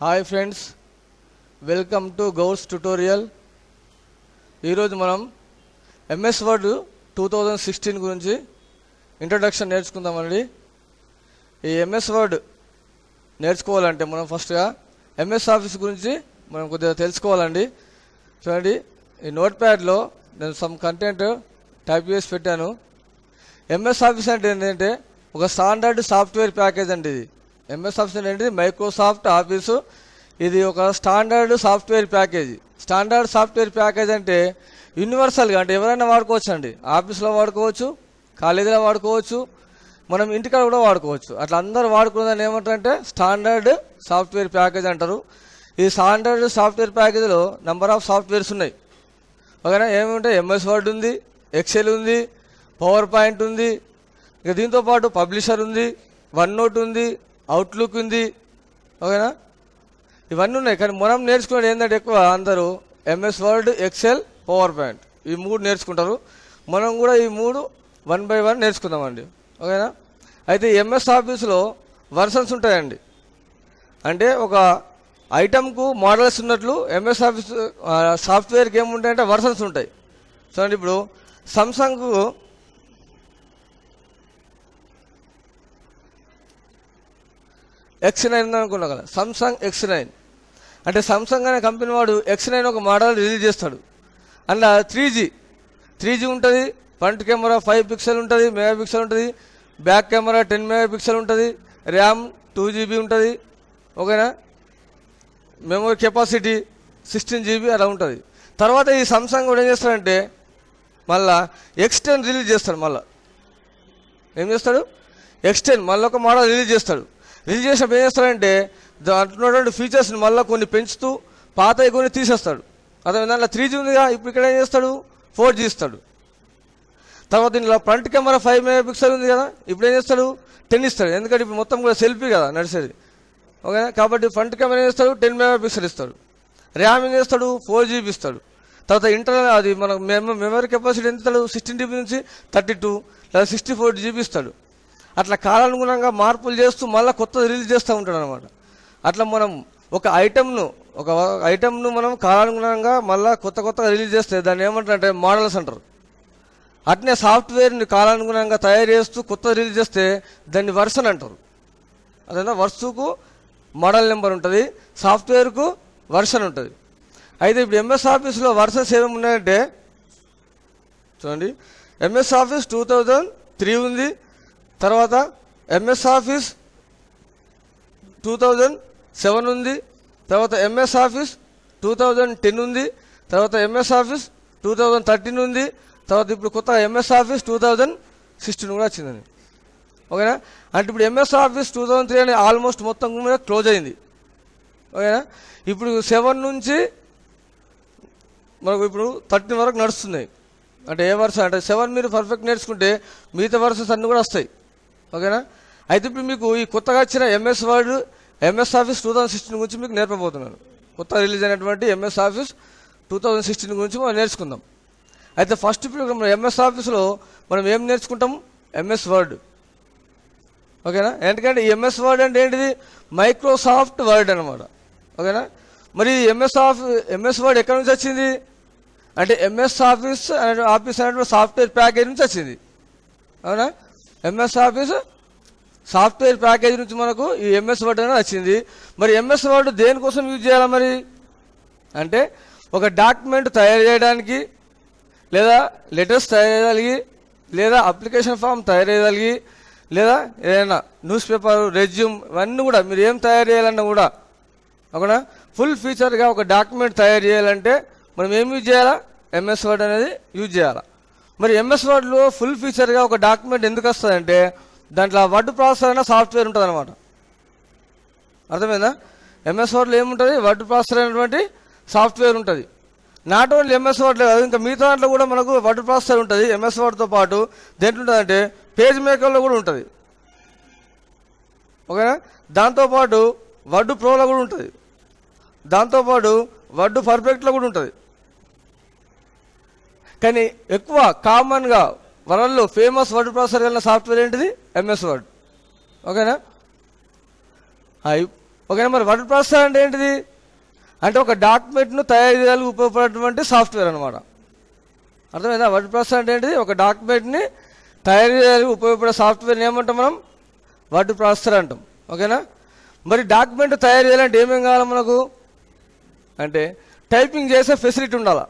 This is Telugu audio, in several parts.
Hi friends, welcome to Gouds tutorial. ఈరోజు మనం ఎంఎస్ వర్డ్ 2016 గురించి ఇంట్రడక్షన్ నేర్చుకుందామండి. ఈ ఎంఎస్ వర్డ్ నేర్చుకోవాలంటే మనం ఫస్ట్గా ఎంఎస్ ఆఫీస్ గురించి మనం కొద్దిగా తెలుసుకోవాలండి. చూడండి, ఈ నోట్ ప్యాడ్లో నేను సమ్ కంటెంట్ టైప్ చేసి పెట్టాను. ఎంఎస్ ఆఫీస్ అంటే ఏంటంటే ఒక స్టాండర్డ్ సాఫ్ట్వేర్ ప్యాకేజ్ అండి. ఇది ఎంఎస్ ఆఫీస్ ఏంటంటే మైక్రోసాఫ్ట్ ఆఫీసు. ఇది ఒక standard software package. Standard software package అంటే యూనివర్సల్గా, అంటే ఎవరైనా వాడుకోవచ్చు అండి. ఆఫీస్లో వాడుకోవచ్చు, కాలేజీలో వాడుకోవచ్చు, మనం ఇంటికాడ కూడా వాడుకోవచ్చు. అట్లా అందరూ వాడుకునేదాన్ని ఏమంటారంటే స్టాండర్డ్ సాఫ్ట్వేర్ ప్యాకేజ్ అంటారు. ఈ స్టాండర్డ్ సాఫ్ట్వేర్ ప్యాకేజీలో నెంబర్ ఆఫ్ సాఫ్ట్వేర్స్ ఉన్నాయి. ఓకేనా? ఏముంటాయి? ఎంఎస్ వర్డ్ ఉంది, ఎక్సెల్ ఉంది, పవర్ పాయింట్ ఉంది, ఇక దీంతోపాటు పబ్లిషర్ ఉంది, వన్ నోట్ ఉంది, అవుట్లుక్ ఉంది. ఓకేనా? ఇవన్నీ ఉన్నాయి. కానీ మనం నేర్చుకునేది ఏంటంటే ఎక్కువ అందరూ MS Word, Excel, PowerPoint ఈ మూడు నేర్చుకుంటారు. మనం కూడా ఈ మూడు 1 by 1 నేర్చుకుందామండి. ఓకేనా? అయితే ఎంఎస్ ఆఫీస్లో వర్షన్స్ ఉంటాయండి. అంటే ఒక ఐటమ్కు మోడల్స్ ఉన్నట్లు ఎంఎస్ ఆఫీస్ సాఫ్ట్వేర్కి ఏముంటాయంటే వర్షన్స్ ఉంటాయి. చూడండి, ఇప్పుడు సామ్సంగ్ X9 అనుకున్నా కదా, సామ్సంగ్ X9 అంటే సామ్సంగ్ అనే కంపెనీ వాడు X9 ఒక మోడల్ రిలీజ్ చేస్తాడు. అందులో 3G ఉంటుంది, ఫ్రంట్ కెమెరా 5 పిక్సెల్ ఉంటుంది, మెగా పిక్సెల్ ఉంటుంది, బ్యాక్ కెమెరా 10 మెగా పిక్సెల్ ఉంటుంది, ర్యామ్ 2GB ఉంటుంది. ఓకేనా? మెమరీ కెపాసిటీ 16 GB అలా ఉంటుంది. తర్వాత ఈ సామ్సంగ్ కూడా ఏం చేస్తాడంటే మళ్ళా X10 రిలీజ్ చేస్తాడు. మళ్ళీ ఏం చేస్తాడు? X10 మళ్ళీ ఒక మోడల్ రిలీజ్ చేస్తాడు. రిలీజ్ చేసినప్పుడు ఏం చేస్తాడంటే దాంట్లో ఉన్నటువంటి ఫీచర్స్ని మళ్ళీ కొన్ని పెంచుతూ పాతవి కొన్ని తీసేస్తాడు. అదే దాంట్లో 3G ఉందిగా, ఇప్పుడు ఇక్కడ ఏం చేస్తాడు? 4G ఇస్తాడు. తర్వాత దీనిలో ఫ్రంట్ కెమెరా 5 మెగా పిక్సెల్ ఉంది కదా, ఇప్పుడు ఏం చేస్తాడు? 10 ఇస్తాడు. ఎందుకంటే ఇప్పుడు మొత్తం కూడా సెల్ఫీ కదా నడిచేది. ఓకేనా? కాబట్టి ఫ్రంట్ కెమెరా ఏం చేస్తాడు? 10 మెగా పిక్సెల్ ఇస్తాడు. ర్యామ్ ఏం చేస్తాడు? 4GB ఇస్తాడు. తర్వాత ఇంటర్నల్ అది మన మెమరీ కెపాసిటీ ఎంత ఇస్తాడు? 16GB నుంచి 32 లేదా 64GB ఇస్తాడు. అట్లా కాలానుగుణంగా మార్పులు చేస్తూ మళ్ళీ కొత్తది రిలీజ్ చేస్తూ ఉంటాడు అనమాట. అట్లా మనం ఒక ఐటమ్ను మనం కాలానుగుణంగా మళ్ళీ కొత్తగా రిలీజ్ చేస్తే దాన్ని ఏమంటారంటే మోడల్స్ అంటారు. అట్నే సాఫ్ట్వేర్ని కాలానుగుణంగా తయారు చేస్తూ కొత్తది రిలీజ్ చేస్తే దాన్ని వర్షన్ అంటారు. అదేనా? వర్షకు మోడల్ నెంబర్ ఉంటుంది, సాఫ్ట్వేర్కు వర్షన్ ఉంటుంది. అయితే ఇప్పుడు ఎంఎస్ ఆఫీస్లో వర్షన్స్ ఏమేమి ఉన్నాయంటే చూడండి, ఎంఎస్ ఆఫీస్ 2003 ఉంది, తర్వాత ఎంఎస్ ఆఫీస్ 2007 ఉంది, తర్వాత ఎంఎస్ ఆఫీస్ 2010 ఉంది, తర్వాత ఎంఎస్ ఆఫీస్ 2013 ఉంది, తర్వాత ఇప్పుడు కొత్త ఎంఎస్ ఆఫీస్ 2016 కూడా వచ్చిందండి. ఓకేనా? అంటే ఇప్పుడు ఎంఎస్ ఆఫీస్ 2003 అని ఆల్మోస్ట్ మొత్తం మీద క్లోజ్ అయింది. ఓకేనా? ఇప్పుడు 7 నుంచి మనకు ఇప్పుడు 13 వరకు నడుస్తున్నాయి. అంటే ఏ వర్ష అంటే 7 మీరు పర్ఫెక్ట్ నేర్చుకుంటే మిగతా వర్షన్స్ అన్నీ కూడా వస్తాయి. ఓకేనా? అయితే ఇప్పుడు మీకు ఈ కొత్తగా వచ్చిన ఎంఎస్ వర్డ్, ఎంఎస్ ఆఫీస్ 2016 గురించి మీకు నేర్పబోతున్నాను. కొత్త రిలీజ్ అయినటువంటి ఎంఎస్ ఆఫీస్ 2016 గురించి మనం నేర్చుకుందాం. అయితే ఫస్ట్ ఇప్పుడు మనం ఎంఎస్ ఆఫీస్లో మనం ఏం నేర్చుకుంటాం? MS word. ఓకేనా? ఎందుకంటే ఈ ఎంఎస్ వర్డ్ అంటే ఏంటిది? మైక్రోసాఫ్ట్ వర్డ్ అనమాట. ఓకేనా? మరి ఎంఎస్ వర్డ్ ఎక్కడి నుంచి వచ్చింది అంటే ఎంఎస్ ఆఫీస్ అనేటువంటి సాఫ్ట్వేర్ ప్యాకేజ్ నుంచి వచ్చింది. అవునా? ఎంఎస్ ఆఫీస్ సాఫ్ట్వేర్ ప్యాకేజ్ నుంచి మనకు ఈ ఎంఎస్ వర్డ్ అనేది వచ్చింది. మరి ఎంఎస్ వర్డ్ దేనికోసం యూజ్ చేయాలి మరి అంటే ఒక డాక్యుమెంట్ తయారు చేయడానికి, లేదా లెటర్స్ తయారు చేయగలిగి, లేదా అప్లికేషన్ ఫామ్ తయారు చేయగలిగి, లేదా ఏదైనా న్యూస్ పేపర్, రెజ్యూమ్ ఇవన్నీ కూడా మీరు ఏం తయారు చేయాలన్నా కూడా అవునా ఫుల్ ఫీచర్గా ఒక డాక్యుమెంట్ తయారు చేయాలంటే మనం ఏం యూజ్ చేయాలా? ఎంఎస్ వర్డ్ అనేది యూజ్ చేయాలా. మరి ఎంఎస్ వర్డ్లో ఫుల్ ఫీచర్గా ఒక డాక్యుమెంట్ ఎందుకు వస్తుందంటే దాంట్లో వర్డ్ ప్రాసెసర్ అనే సాఫ్ట్వేర్ ఉంటుంది అనమాట. అర్థమైందా? ఎంఎస్ వర్డ్లో ఏముంటుంది? వర్డ్ ప్రాసెసర్ అనేటువంటి సాఫ్ట్వేర్ ఉంటుంది. నాట్ ఓన్లీ ఎంఎస్ వర్డ్ లేదు, ఇంకా మిగతా దాంట్లో కూడా మనకు వర్డ్ ప్రాసెసర్ ఉంటుంది. ఎంఎస్ వర్డ్తో పాటు దేంట్లో ఉంటుందంటే పేజ్ మేకర్లో కూడా ఉంటుంది. ఓకేనా? దాంతోపాటు వర్డ్ ప్రోలో కూడా ఉంటుంది, దాంతోపాటు వర్డ్ పర్ఫెక్ట్లో కూడా ఉంటుంది. కానీ ఎక్కువ కామన్గా వరల్డ్లో ఫేమస్ వర్డ్ ప్రాసెసర్ కలిగిన సాఫ్ట్వేర్ ఏంటిది? MS word. ఓకేనా? ఓకేనా. మరి వర్డ్ ప్రాసెసర్ అంటే ఏంటిది అంటే ఒక డాక్యుమెంట్ను తయారు చేయడానికి ఉపయోగపడేటువంటి సాఫ్ట్వేర్ అనమాట. అర్థమైందా? వర్డ్ ప్రాసెసర్ అంటే ఏంటిది ఒక డాక్యుమెంట్ని తయారు చేయడానికి ఉపయోగపడే సాఫ్ట్వేర్ని ఏమంటాం మనం వర్డ్ ప్రాసెసర్ అంటాం. ఓకేనా. మరి డాక్యుమెంట్ తయారు చేయాలంటే ఏమేం కావాలి మనకు అంటే టైపింగ్ చేసే ఫెసిలిటీ ఉండాలా.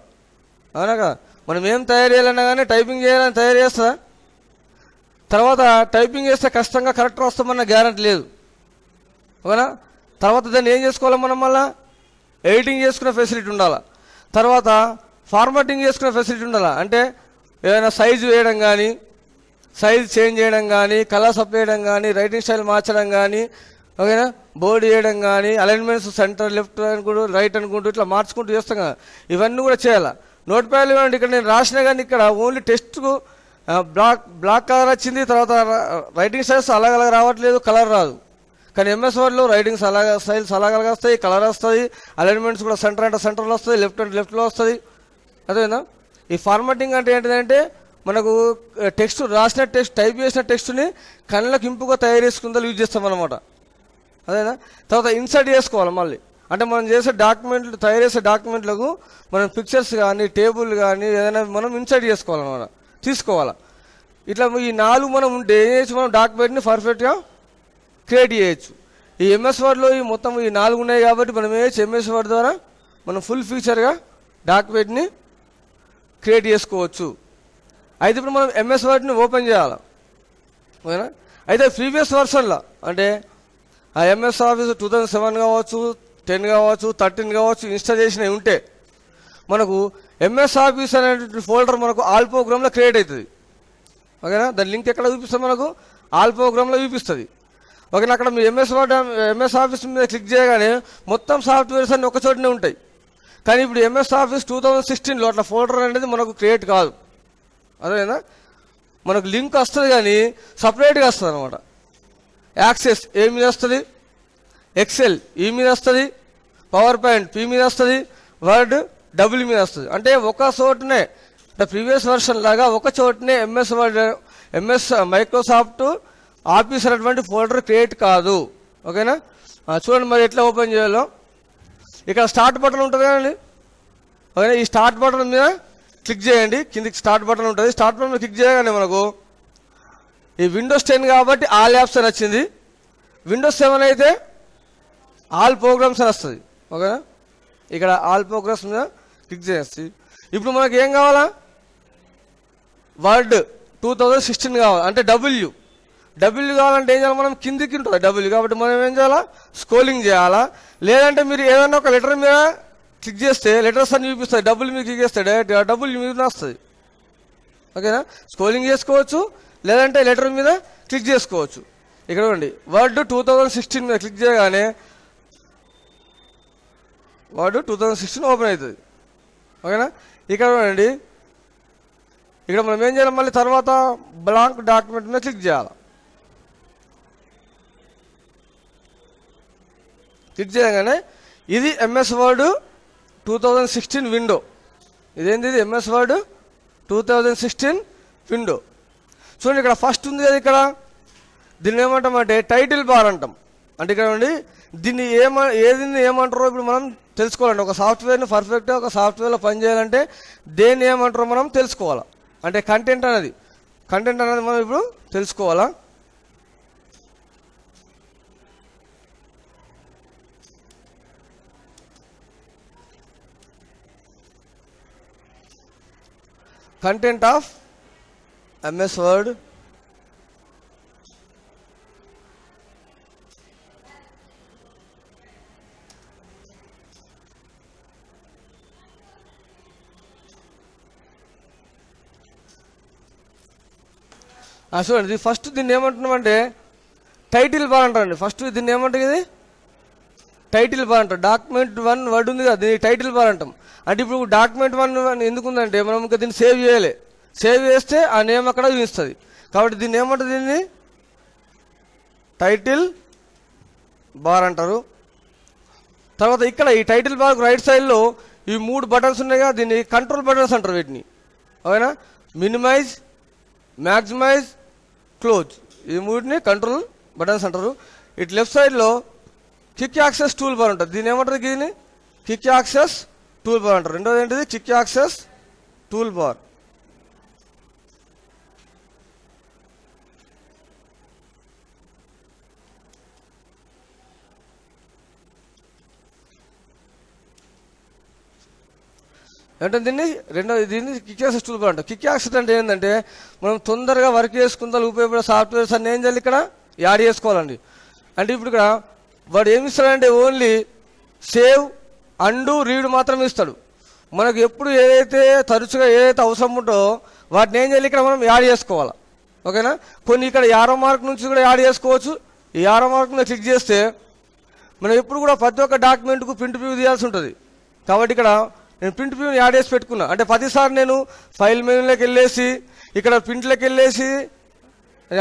అవునా కదా. మనం ఏం తయారు చేయాలన్నా కానీ టైపింగ్ చేయాలని తయారు చేస్తుందా. తర్వాత టైపింగ్ చేస్తే కష్టంగా కరెక్ట్ వస్తామన్న గ్యారంటీ లేదు. ఓకేనా. తర్వాత దాన్ని ఏం చేసుకోవాలి మనం మళ్ళీ ఎడిటింగ్ చేసుకునే ఫెసిలిటీ ఉండాలా. తర్వాత ఫార్మాటింగ్ చేసుకునే ఫెసిలిటీ ఉండాలా. అంటే ఏదైనా సైజు వేయడం కానీ సైజ్ చేంజ్ చేయడం కానీ కలర్స్ అప్ చేయడం కానీ రైటింగ్ స్టైల్ మార్చడం కానీ ఓకేనా బోర్డు చేయడం కానీ అలైన్మెంట్స్ సెంటర్ లెఫ్ట్ అనుకుంటూ రైట్ అనుకుంటూ ఇట్లా మార్చుకుంటూ చేస్తాం కదా. ఇవన్నీ కూడా చేయాలి. నోట్ ప్యాడ్లు ఇవ్వండి. ఇక్కడ నేను రాసినా కానీ ఇక్కడ ఓన్లీ టెస్ట్కు బ్లాక్ కలర్ వచ్చింది. తర్వాత రైటింగ్ స్టైల్స్ అలాగ రావట్లేదు, కలర్ రాదు. కానీ ఎంఎస్ వర్డ్లో రైటింగ్స్ అలాగే స్టైల్స్ అలాగ వస్తాయి, కలర్ వస్తుంది, అలైన్మెంట్స్ కూడా సెంటర్ అంటే సెంటర్లో వస్తుంది, లెఫ్ట్ అంటే లెఫ్ట్లో వస్తుంది. అదేనా. ఈ ఫార్మాటింగ్ అంటే ఏంటిదంటే మనకు టెక్స్ట్ రాసిన టెక్స్ట్ టైప్ చేసిన టెక్స్ట్ని కళ్ళకి ఇంపుగా తయారు చేసుకుందా యూజ్ చేస్తాం అనమాట. అదేనా. తర్వాత ఇన్సర్ట్ చేసుకోవాలి మళ్ళీ. అంటే మనం చేసే డాక్యుమెంట్లు తయారు చేసే డాక్యుమెంట్లకు మనం పిక్చర్స్ కానీ టేబుల్ కానీ ఏదైనా మనం ఇన్సర్ట్ చేసుకోవాలన్నమాట, తీసుకోవాలా. ఇట్లా ఈ 4 మనం ఉంటే ఏం చేయొచ్చు మనం డాక్యుమెంట్ని పర్ఫెక్ట్గా క్రియేట్ చేయొచ్చు. ఈ ఎంఎస్ వర్డ్లో ఈ మొత్తం ఈ 4 ఉన్నాయి కాబట్టి మనం ఏం చేయొచ్చు ఎంఎస్ వర్డ్ ద్వారా మనం ఫుల్ ఫీచర్గా డాక్యుమెంట్ని క్రియేట్ చేసుకోవచ్చు. అయితే ఇప్పుడు మనం ఎంఎస్ వర్డ్ని ఓపెన్ చేయాలి. ఓకేనా. అయితే ప్రీవియస్ వర్షన్లో అంటే ఆ ఎంఎస్ ఆఫీస్ 2007 కావచ్చు 10 కావచ్చు 13 కావచ్చు ఇన్స్టాల్ చేసినవి ఉంటే మనకు ఎంఎస్ ఆఫీస్ అనేటువంటి ఫోల్డర్ మనకు ఆల్ ప్రోగ్రామ్లో క్రియేట్ అవుతుంది. ఓకేనా. దాని లింక్ ఎక్కడ చూపిస్తుంది మనకు ఆల్ ప్రోగ్రామ్లో చూపిస్తుంది. ఓకేనా. అక్కడ మీ ఎంఎస్ ఆఫీస్ మీద క్లిక్ చేయగానే మొత్తం సాఫ్ట్వేర్స్ అన్నీ ఒక చోటనే ఉంటాయి. కానీ ఇప్పుడు ఎంఎస్ ఆఫీస్ 2016లో అట్లా ఫోల్డర్ అనేది మనకు క్రియేట్ కాదు. అదేనా. మనకు లింక్ వస్తుంది కానీ సపరేట్గా వస్తుంది అనమాట. యాక్సెస్ ఏ మీద వస్తుంది, ఎక్సెల్ ఈ మీద వస్తుంది, పవర్ పాయింట్ పి మీద వస్తుంది, వర్డ్ డబ్ల్యూ మీద వస్తుంది. అంటే ఒక చోటనే ప్రీవియస్ వర్షన్ లాగా ఒక చోటనే MS word MS Microsoft office అనేటువంటి ఫోల్డర్ క్రియేట్ కాదు. ఓకేనా. చూడండి మరి ఎట్లా ఓపెన్ చేయాలో. ఇక్కడ స్టార్ట్ బటన్ ఉంటుంది కదండి. ఓకేనా. ఈ స్టార్ట్ బటన్ మీద క్లిక్ చేయండి. కిందికి స్టార్ట్ బటన్ ఉంటుంది. స్టార్ట్ బటన్ మీద క్లిక్ చేయగానే మనకు ఈ విండోస్ 10 కాబట్టి ఆల్ యాప్స్ అని వచ్చింది. విండోస్ 7 అయితే ఆల్ ప్రోగ్రామ్స్ అని వస్తుంది. ఓకేనా. ఇక్కడ ఆల్ ప్రోగ్రామ్స్ మీద క్లిక్ చేసి ఇప్పుడు మనకి ఏం కావాలా వర్డ్ 2016 కావాలి అంటే డబ్ల్యూ కావాలంటే ఏం చేయాలి మనం కిందికి ఉంటుంది డబ్ల్యూ కాబట్టి మనం ఏం చేయాలా స్క్రోలింగ్ చేయాలా. లేదంటే మీరు ఏదైనా ఒక లెటర్ మీద క్లిక్ చేస్తే లెటర్స్ అన్ని చూపిస్తాయి. డబ్ల్యూ మీద క్లిక్ చేస్తే డైరెక్ట్ డబ్ల్యూ మీద వస్తుంది. ఓకేనా. స్క్రోలింగ్ చేసుకోవచ్చు లేదంటే లెటర్ మీద క్లిక్ చేసుకోవచ్చు. ఇక్కడ చూడండి వర్డ్ 2016 మీద క్లిక్ చేయగానే వర్డ్ 2016 ఓపెన్ అవుతుంది. ఓకేనా. ఇక్కడ చూడండి ఇక్కడ మనం ఏం చేయాలి మళ్ళీ తర్వాత బ్లాంక్ డాక్యుమెంట్ మీద క్లిక్ చేయాలి. క్లిక్ చేయగానే ఇది ఎంఎస్ వర్డ్ 2016 విండో. ఇదేంటి ఇది ఎంఎస్ వర్డ్ 2016 విండో. చూడండి ఇక్కడ ఫస్ట్ ఉంది కదా ఇక్కడ దీన్ని ఏమంటామంటే టైటిల్ బార్ అంటాం. అంటే ఇక్కడ ఉండి దీన్ని ఏది ఏమంటారో ఇప్పుడు మనం తెలుసుకోవాలండి. ఒక సాఫ్ట్వేర్ని పర్ఫెక్ట్గా ఒక సాఫ్ట్వేర్లో పనిచేయాలంటే దేన్ని ఏమంటారో మనం తెలుసుకోవాలా. అంటే కంటెంట్ అనేది మనం ఇప్పుడు తెలుసుకోవాలా. కంటెంట్ ఆఫ్ ఎంఎస్ వర్డ్ చూడండి ఫస్ట్ దీన్ని ఏమంటున్నామంటే టైటిల్ బార్ అంటారండి. ఫస్ట్ దీన్ని ఏమంటుంది ఇది టైటిల్ బార్ అంటారు. డాక్యుమెంట్ 1 వర్డ్ ఉంది కదా దీన్ని టైటిల్ బార్ అంటాం. అంటే ఇప్పుడు డాక్యుమెంట్ 1 ఎందుకుందంటే మనం ఇంకా దీన్ని సేవ్ చేయాలి. సేవ్ చేస్తే ఆ నేమ్ అక్కడ చూపిస్తుంది కాబట్టి దీన్ని ఏమంటుంది దీన్ని టైటిల్ బార్ అంటారు. తర్వాత ఇక్కడ ఈ టైటిల్ బార్ రైట్ సైడ్లో ఈ 3 బటన్స్ ఉన్నాయి కదా దీన్ని కంట్రోల్ బటన్స్ అంటారు వీటిని. ఓకేనా. మినిమైజ్ మ్యాక్సిమైజ్ క్లోజ్ ఈ 3ని కంట్రోల్ బటన్స్ అంటారు. ఇటు లెఫ్ట్ సైడ్లో క్విక్ యాక్సెస్ టూల్ బార్ ఉంటుంది. దీని ఏమంటారు? దీన్ని క్విక్ యాక్సెస్ టూల్ బార్ అంటారు. రెండోది ఏంటిది? Quick access tool bar. అంటే దీన్ని క్విక్ యాక్సెస్ టూల్ బార్ అంటారు. క్విక్ యాక్సెస్ అంటే ఏంటంటే మనం తొందరగా వర్క్ చేసుకుందా ఉపయోగపడే సాఫ్ట్వేర్స్ అన్ని ఏం చేయాలి, ఇక్కడ యాడ్ చేసుకోవాలండి. అంటే ఇప్పుడు ఇక్కడ వాడు ఏమి ఇస్తాడంటే ఓన్లీ సేవ్, అండు, రీడ్ మాత్రమే ఇస్తాడు. మనకు ఎప్పుడు తరచుగా ఏదైతే అవసరం ఉంటో వాటిని ఏం చేయాలి, ఇక్కడ మనం యాడ్ చేసుకోవాలి. ఓకేనా? కొన్ని ఇక్కడ యారో మార్క్ నుంచి కూడా యాడ్ చేసుకోవచ్చు. ఈ యారో మార్క్ మీద క్లిక్ చేస్తే మనం ఎప్పుడు కూడా ప్రతి ఒక్క డాక్యుమెంట్కు ప్రింట్ వ్యూ తీయాల్సి ఉంటుంది. కాబట్టి ఇక్కడ నేను ప్రింట్ వ్యూని యాడ్ చేసి పెట్టుకున్నా. అంటే ప్రతిసారి నేను ఫైల్ మెనూలోకి వెళ్ళేసి ఇక్కడ ప్రింట్లోకి వెళ్ళేసి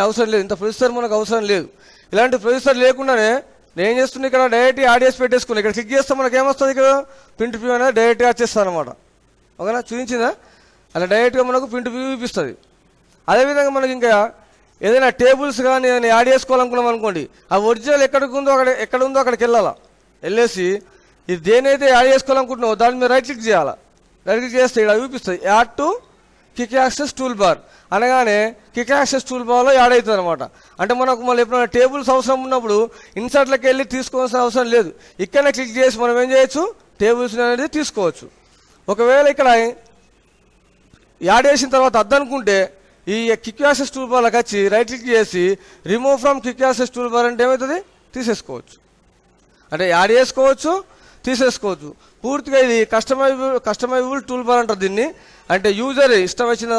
అవసరం లేదు. ఇంత ప్రొసెసర్ మనకు అవసరం లేదు. ఇలాంటి ప్రొసెసర్ లేకుండానే నేను ఏం చేస్తున్నా, ఇక్కడ డైరెక్ట్ యాడ్ చేసి పెట్టేసుకున్నా. ఇక్కడ క్లిక్ చేస్తే మనకు ఏమొస్తుంది, ఇక్కడ ప్రింట్ వ్యూ అనేది డైరెక్ట్గా వచ్చేస్తుంది అనమాట. ఓకేనా? చూపించిందా? అలా డైరెక్ట్గా మనకు ప్రింట్ వ్యూ చూపిస్తుంది. అదేవిధంగా మనకి ఇంకా ఏదైనా టేబుల్స్ కానీ ఏదైనా యాడ్ చేసుకోవాలనుకున్నాం అనుకోండి, ఆ ఒరిజినల్ ఎక్కడ ఉందో అక్కడికి వెళ్ళాలా. వెళ్ళేసి ఇది దేనైతే యాడ్ చేసుకోవాలనుకుంటున్నావు దాని మీద రైట్ క్లిక్ చేయాలా. రైట్ క్లిక్ చేస్తే ఇక్కడ చూపిస్తుంది add to quick access tool bar అనగానే క్విక్ యాక్సెస్ టూల్ బార్లో యాడ్ అవుతుంది అనమాట. అంటే మనకు మళ్ళీ ఎప్పుడైనా టేబుల్స్ అవసరం ఉన్నప్పుడు ఇన్సర్ట్లోకి వెళ్ళి తీసుకోవాల్సిన అవసరం లేదు. ఇక్కడనే క్లిక్ చేసి మనం ఏం చేయొచ్చు, టేబుల్స్ అనేది తీసుకోవచ్చు. ఒకవేళ ఇక్కడ యాడ్ చేసిన తర్వాత అద్దనుకుంటే ఈ క్విక్ యాక్సెస్ టూల్ బార్లోకి వచ్చి రైట్ క్లిక్ చేసి remove from quick access tool bar అంటే ఏమవుతుంది, తీసేసుకోవచ్చు. అంటే యాడ్ చేసుకోవచ్చు, తీసేసుకోవచ్చు. పూర్తిగా ఇది కస్టమైజబుల్ టూల్ బార్ అంటారు దీన్ని. అంటే యూజర్ ఇష్టం వచ్చిన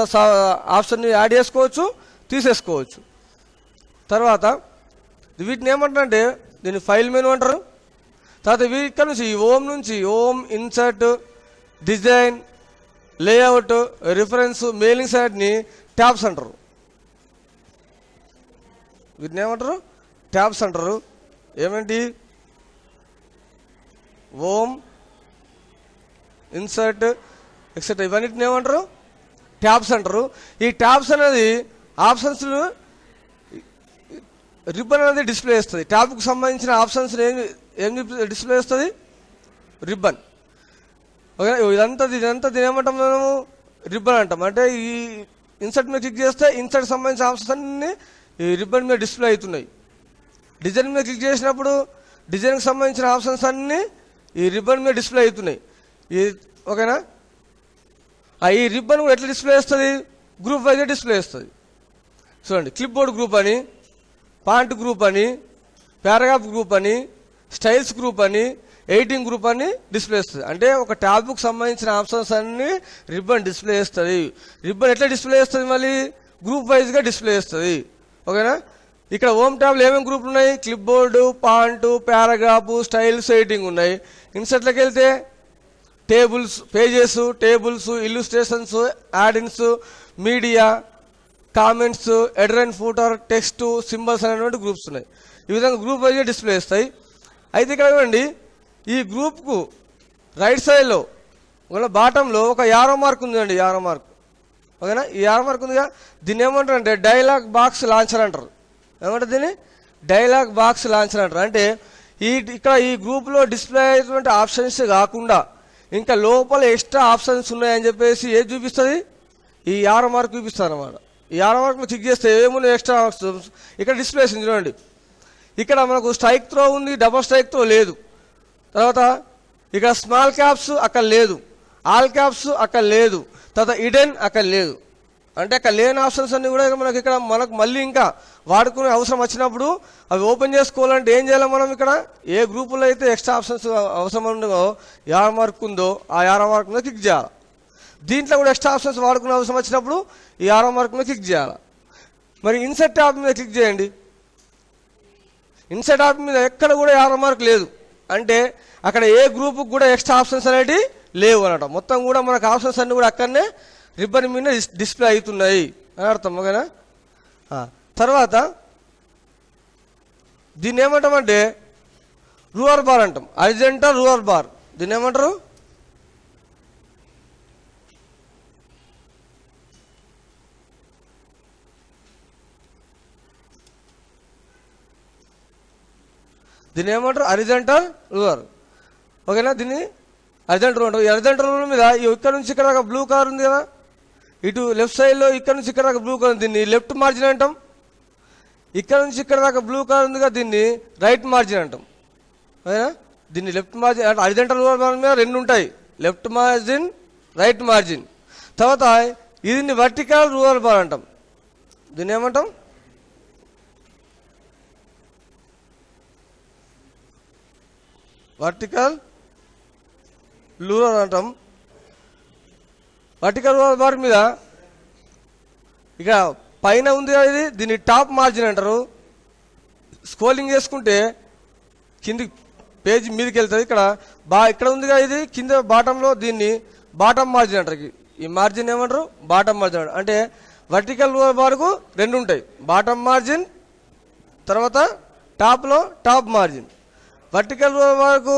ఆప్షన్ని యాడ్ చేసుకోవచ్చు, తీసేసుకోవచ్చు. తర్వాత వీటిని ఏమంటారంటే దీన్ని ఫైల్ మెనూ అంటారు. తర్వాత ఇక్కడ నుంచి home, insert, design, layout, reference, mailing సైట్ని ట్యాబ్స్ అంటారు. వీటిని ఏమంటారు? ట్యాబ్స్ అంటారు. ఏమేంటి? హోమ్, ఇన్సర్ట్, ఎక్సెట్రా ఇవన్నిటిని ఏమంటారు? ట్యాబ్స్ అంటారు. ఈ ట్యాబ్స్ అనేది ఆప్షన్స్ రిబ్బన్ అనేది డిస్ప్లే చేస్తుంది. ట్యాబ్కు సంబంధించిన ఆప్షన్స్ ఏం డిస్ప్లే చేస్తుంది? రిబ్బన్. ఓకే, ఇదంతా దీని ఏమంటాం మనము? రిబ్బన్ అంటాం. అంటే ఈ ఇన్సర్ట్ మీద క్లిక్ చేస్తే ఇన్సర్ట్ సంబంధించిన ఆప్షన్స్ అన్నీ ఈ రిబ్బన్ మీద డిస్ప్లే అవుతున్నాయి. డిజైన్ మీద క్లిక్ చేసినప్పుడు డిజైన్కి సంబంధించిన ఆప్షన్స్ అన్నీ ఈ రిబ్బన్ మీద డిస్ప్లే అవుతున్నాయి. ఓకేనా? ఈ రిబ్బన్ కూడా ఎట్లా డిస్ప్లే చేస్తుంది? గ్రూప్ వైజ్గా డిస్ప్లే చేస్తుంది. చూడండి, క్లిప్ బోర్డ్ గ్రూప్ అని, పాయింట్ గ్రూప్ అని, పారాగ్రాఫ్ గ్రూప్ అని, స్టైల్స్ గ్రూప్ అని, ఎడిటింగ్ గ్రూప్ అని డిస్ప్లే చేస్తుంది. అంటే ఒక ట్యాబ్కు సంబంధించిన ఆప్షన్స్ అన్ని రిబ్బన్ డిస్ప్లే చేస్తుంది. రిబ్బన్ ఎట్లా డిస్ప్లే చేస్తుంది? మళ్ళీ గ్రూప్ వైజ్గా డిస్ప్లే చేస్తుంది. ఓకేనా? ఇక్కడ హోమ్ ట్యాబ్లో ఏమేమి గ్రూపులు ఉన్నాయి? Clipboard, point, paragraph, styles, editing ఉన్నాయి. ఇన్సర్ట్లోకి వెళ్తే tables, pages, illustrations, add ins, media, comments, header and footer, text, symbols అనేటువంటి గ్రూప్స్ ఉన్నాయి. ఈ విధంగా గ్రూప్ వైజ్గా డిస్ప్లే చేస్తాయి. అయితే ఇక్కడ చూడండి, ఈ గ్రూప్కు రైట్ సైడ్లో బాటంలో ఒక యారో మార్క్ ఉందండి. Arrow mark. ఓకేనా? ఈ యారో మార్క్ ఉందిగా, దీన్ని ఏమంటారు అంటే డైలాగ్ బాక్స్ లాంచర్ అంటారు. ఏమంటారు దీన్ని? డైలాగ్ బాక్స్ లాంచర్ అంటారు. అంటే ఇక్కడ ఈ గ్రూప్లో డిస్ప్లే అయ్యేటువంటి ఆప్షన్స్ కాకుండా ఇంకా లోపల ఎక్స్ట్రా ఆప్షన్స్ ఉన్నాయని చెప్పేసి ఏది చూపిస్తుంది? ఈ యారో మార్క్ చూపిస్తుంది అనమాట. ఈ యారో మార్క్ క్లిక్ చేస్తే ఏమున్నాయి ఎక్స్ట్రా ఆప్షన్స్ ఇక్కడ డిస్ప్లే చేసింది. చూడండి, ఇక్కడ మనకు స్ట్రైక్ త్రో ఉంది, డబల్ స్ట్రైక్ త్రో లేదు. తర్వాత ఇక్కడ స్మాల్ క్యాప్స్ అక్కడ లేదు, ఆల్ క్యాప్స్ అక్కడ లేదు, తర్వాత ఇడెన్ అక్కడ లేదు. అంటే అక్కడ లేని ఆప్షన్స్ అన్నీ కూడా మనకు మళ్ళీ ఇంకా వాడుకునే అవసరం వచ్చినప్పుడు అవి ఓపెన్ చేసుకోవాలంటే ఏం చేయాలి మనం? ఇక్కడ ఏ గ్రూపులో అయితే ఎక్స్ట్రా ఆప్షన్స్ అవసరం ఉండదో యారో మార్క్ ఉందో ఆ యారో మార్క్ మీద క్లిక్ చేయాలి. దీంట్లో కూడా ఎక్స్ట్రా ఆప్షన్స్ వాడుకునే అవసరం వచ్చినప్పుడు ఈ యారో మార్క్ మీద క్లిక్ చేయాలి. మరి ఇన్సర్ట్ ట్యాబ్ మీద క్లిక్ చేయండి. ఇన్సర్ట్ ట్యాబ్ మీద ఎక్కడ కూడా యారో మార్క్ లేదు. అంటే అక్కడ ఏ గ్రూప్కి కూడా ఎక్స్ట్రా ఆప్షన్స్ అనేవి లేవు అనమాట. మొత్తం కూడా మనకు ఆప్షన్స్ అన్నీ కూడా అక్కడనే రిబ్బన్ మీద డిస్ప్లే అవుతున్నాయి అని అర్థం. ఓకేనా? తర్వాత దీన్ని ఏమంటామంటే రూవర్ బార్ అంటాం. Horizontal ruler bar. దీన్ని ఏమంటారు? దీన్ని ఏమంటారు? Horizontal ruler. ఓకేనా? దీన్ని హారిజాంటల్ రూలర్. ఈ హారిజాంటల్ రూలర్ మీద ఇక్కడ నుంచి ఇక్కడ దాకా బ్లూ కలర్ ఉంది కదా, ఇటు లెఫ్ట్ సైడ్లో ఇక్కడ నుంచి ఇక్కడ దాకా బ్లూ కలర్, దీన్ని లెఫ్ట్ మార్జిన్ అంటాం. ఇక్కడ నుంచి ఇక్కడ దాకా బ్లూ కలర్ ఉంది కదా, దీన్ని రైట్ మార్జిన్ అంటాం. ఓకేనా? దీన్ని లెఫ్ట్ మార్జిన్ అంటే హారిజాంటల్ రూలర్ బార్ మీద రెండు ఉంటాయి, లెఫ్ట్ మార్జిన్, రైట్ మార్జిన్. తర్వాత దీన్ని వర్టికల్ రూలర్ బార్ అంటాం. దీన్ని ఏమంటాం? వర్టికల్ రూలర్ అంటాం. వర్టికల్ రూలర్ బార్ మీద ఇక పైన ఉంది కదా, ఇది దీన్ని టాప్ మార్జిన్ అంటారు. స్క్రోలింగ్ చేసుకుంటే కింది పేజీ మీదకి వెళ్తుంది. ఇక్కడ ఉంది కదా, ఇది కింద బాటంలో దీన్ని బాటమ్ మార్జిన్ అంటారు. ఈ మార్జిన్ ఏమంటారు? బాటమ్ మార్జిన్ అంటారు. అంటే వర్టికల్ రూలర్ బార్కు రెండు ఉంటాయి, బాటమ్ మార్జిన్, తర్వాత టాప్లో టాప్ మార్జిన్. వర్టికల్ రూలర్ బార్కు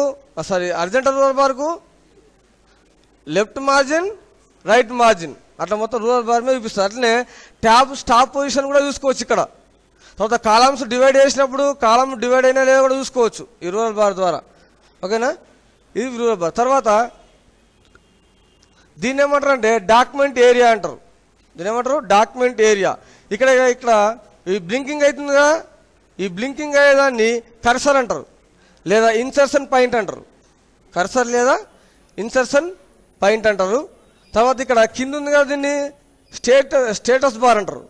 హారిజాంటల్ రూలర్ బార్కు లెఫ్ట్ మార్జిన్, రైట్ మార్జిన్, అట్లా మొత్తం రూలర్ బార్ మీద చూపిస్తుంది. అట్లనే ట్యాబ్ స్టాప్ పొజిషన్ కూడా చూసుకోవచ్చు. ఇక్కడ తర్వాత కాలమ్స్ డివైడ్ చేసినప్పుడు కాలమ్ డివైడ్ అయినా లేదా కూడా చూసుకోవచ్చు ఈ రూలర్ బార్ ద్వారా. ఓకేనా? ఇది రూలర్ బార్. తర్వాత దీన్ని ఏమంటారు అంటే డాక్యుమెంట్ ఏరియా అంటారు. దీన్ని ఏమంటారు? Document area. ఇక్కడ ఈ బ్లింకింగ్ అవుతుంది కదా, ఈ బ్లింకింగ్ అయ్యేదాన్ని కర్సర్ అంటారు లేదా ఇన్సర్షన్ పాయింట్ అంటారు. కర్సర్ లేదా ఇన్సర్షన్ పాయింట్ అంటారు. తర్వాత ఇక్కడ కింద ఉంది కదా, దీన్ని స్టేటస్ బార్ అంటారు.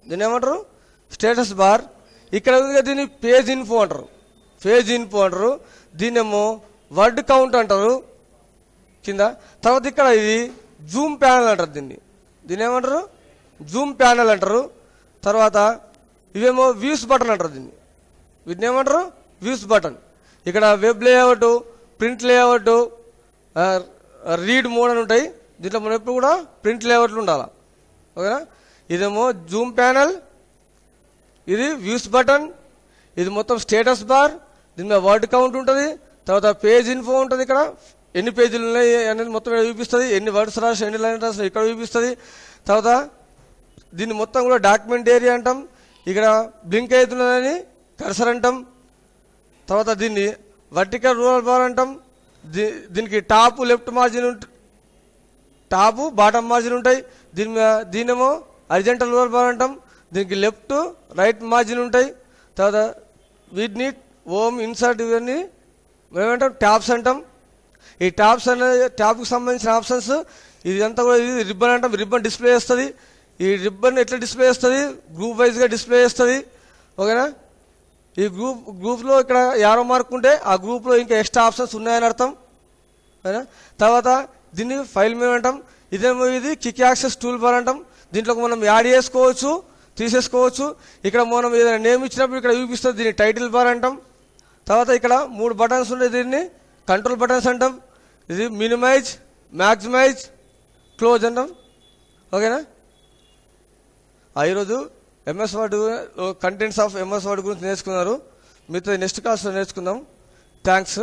దీన్ని ఏమంటారు? Status bar. ఇక్కడ ఉంది కదా, దీన్ని పేజ్ ఇన్ఫో అంటారు. పేజ్ ఇన్ఫో అంటారు. దీన్నేమో వర్డ్ కౌంట్ అంటారు కింద. తర్వాత ఇక్కడ ఇది జూమ్ ప్యానల్ అంటారు. దీన్ని ఏమంటారు? జూమ్ ప్యానల్ అంటారు. తర్వాత ఇవేమో వ్యూస్ బటన్ అంటారు. వీటిని ఏమంటారు? Views button. ఇక్కడ web layout, print layout, read mode అని ఉంటాయి. దీంట్లో మనం ఎప్పుడు కూడా ప్రింట్ లేఅవుట్లు ఉండాలి. ఓకేనా? ఇదేమో జూమ్ ప్యానల్, ఇది వ్యూస్ బటన్, ఇది మొత్తం స్టేటస్ బార్. దీని మీద వర్డ్ కౌంట్ ఉంటుంది. తర్వాత పేజ్ ఇన్ఫో ఉంటుంది. ఇక్కడ ఎన్ని పేజీలు ఉన్నాయి అనేది మొత్తం ఇక్కడ చూపిస్తుంది. ఎన్ని వర్డ్స్ రాసి ఎన్ని లైన్స్ రాసి ఇక్కడ చూపిస్తుంది. తర్వాత దీన్ని మొత్తం కూడా డాక్యుమెంట్ ఏరియా అంటాం. ఇక్కడ బ్లింక్ అవుతున్నదని కర్సర్ అంటాం. తర్వాత దీన్ని వర్టికల్ రూలర్ బార్ అంటాం. దీనికి top left margin top bottom margin ఉంటాయి. దీనేమో హారిజాంటల్ రూలర్ బార్ అంటాం. దీనికి లెఫ్ట్ రైట్ మార్జిన్ ఉంటాయి. తర్వాత వీటిని హోమ్, ఇన్సర్ట్, ఇవన్నీ మేమేమంటాం? ట్యాబ్స్ అంటాం. ఈ ట్యాబ్స్ అనేది ట్యాబ్కి సంబంధించిన ఆప్షన్స్. ఇదంతా కూడా ఇది రిబ్బన్ అంటాం. రిబ్బన్ డిస్ప్లే చేస్తుంది. ఈ రిబ్బన్ ఎట్లా డిస్ప్లే చేస్తుంది? గ్రూప్ వైజ్గా డిస్ప్లే చేస్తుంది. ఓకేనా? ఈ గ్రూప్లో ఇక్కడ యారో మార్క్ ఉంటే ఆ గ్రూప్లో ఇంకా ఎక్స్ట్రా ఆప్షన్స్ ఉన్నాయని అర్థం. ఓకేనా? తర్వాత దీన్ని ఫైల్ మేము అంటాం. ఇదేమో ఇది క్విక్ యాక్సెస్ టూల్ బార్ అంటాం. దీంట్లోకి మనం యాడ్ చేసుకోవచ్చు, తీసేసుకోవచ్చు. ఇక్కడ మనం ఏదైనా నేమ్ ఇచ్చినప్పుడు ఇక్కడ చూపిస్తుంది. దీన్ని టైటిల్ బార్ అంటాం. తర్వాత ఇక్కడ 3 బటన్స్ ఉంటాయి. దీన్ని కంట్రోల్ బటన్స్ అంటాం. ఇది మినిమైజ్, మ్యాక్సిమైజ్, క్లోజ్ అంటాం. ఓకేనా? ఈరోజు MS word contents of MS word గురించి నేర్చుకున్నారు. మీతో నెక్స్ట్ క్లాస్లో నేర్చుకుందాం. థ్యాంక్స్.